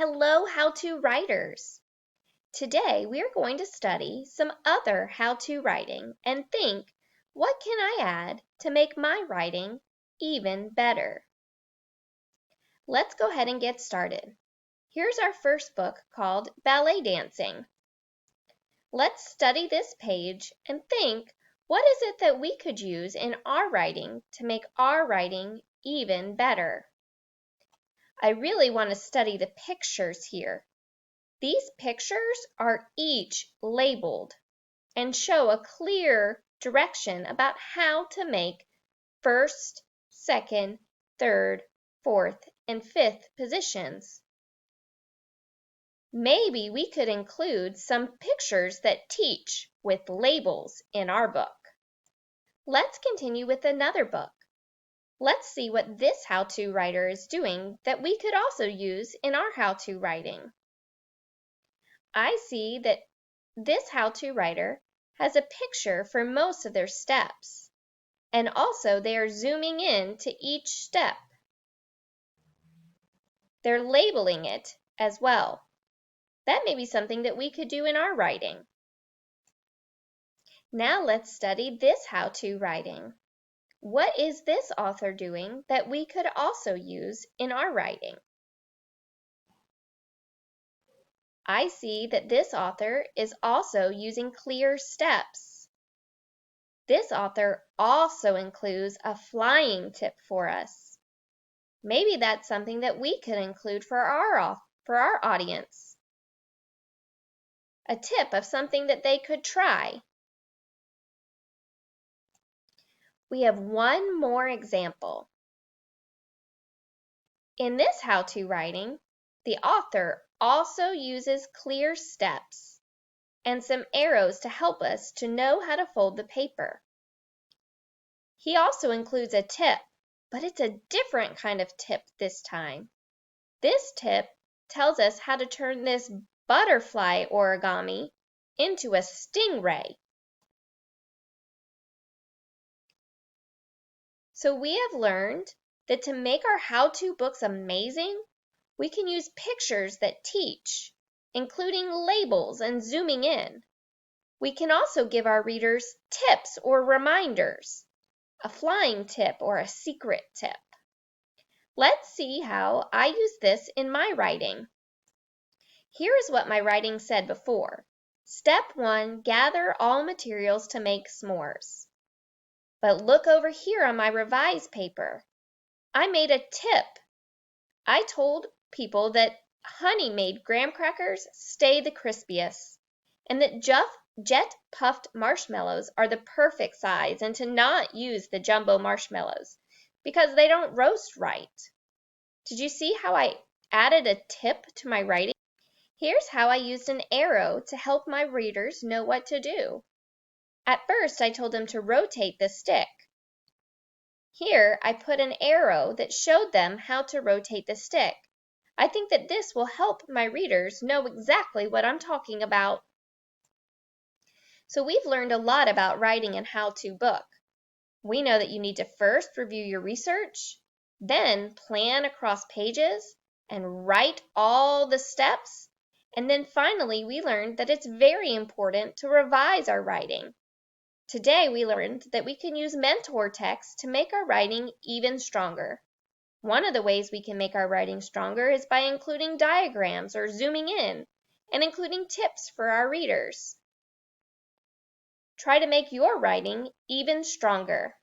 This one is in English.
Hello, how-to writers! Today we are going to study some other how-to writing and think, what can I add to make my writing even better? Let's go ahead and get started. Here's our first book called Ballet Dancing. Let's study this page and think, what is it that we could use in our writing to make our writing even better? I really want to study the pictures here. These pictures are each labeled and show a clear direction about how to make first, second, third, fourth, and fifth positions. Maybe we could include some pictures that teach with labels in our book. Let's continue with another book. Let's see what this how-to writer is doing that we could also use in our how-to writing. I see that this how-to writer has a picture for most of their steps, and also they are zooming in to each step. They're labeling it as well. That may be something that we could do in our writing. Now let's study this how-to writing. What is this author doing that we could also use in our writing? I see that this author is also using clear steps. This author also includes a flying tip for us. Maybe that's something that we could include for our audience. A tip of something that they could try. We have one more example. In this how-to writing, the author also uses clear steps and some arrows to help us to know how to fold the paper. He also includes a tip, but it's a different kind of tip this time. This tip tells us how to turn this butterfly origami into a stingray. So we have learned that to make our how-to books amazing, we can use pictures that teach, including labels and zooming in. We can also give our readers tips or reminders, a flying tip or a secret tip. Let's see how I use this in my writing. Here is what my writing said before. Step 1, gather all materials to make s'mores. But look over here on my revised paper. I made a tip. I told people that honey-made graham crackers stay the crispiest, and that jet puffed marshmallows are the perfect size, and to not use the jumbo marshmallows because they don't roast right. Did you see how I added a tip to my writing? Here's how I used an arrow to help my readers know what to do. At first, I told them to rotate the stick. Here, I put an arrow that showed them how to rotate the stick. I think that this will help my readers know exactly what I'm talking about. So we've learned a lot about writing and how-to book. We know that you need to first review your research, then plan across pages and write all the steps, and then finally we learned that it's very important to revise our writing. Today we learned that we can use mentor text to make our writing even stronger. One of the ways we can make our writing stronger is by including diagrams or zooming in, and including tips for our readers. Try to make your writing even stronger.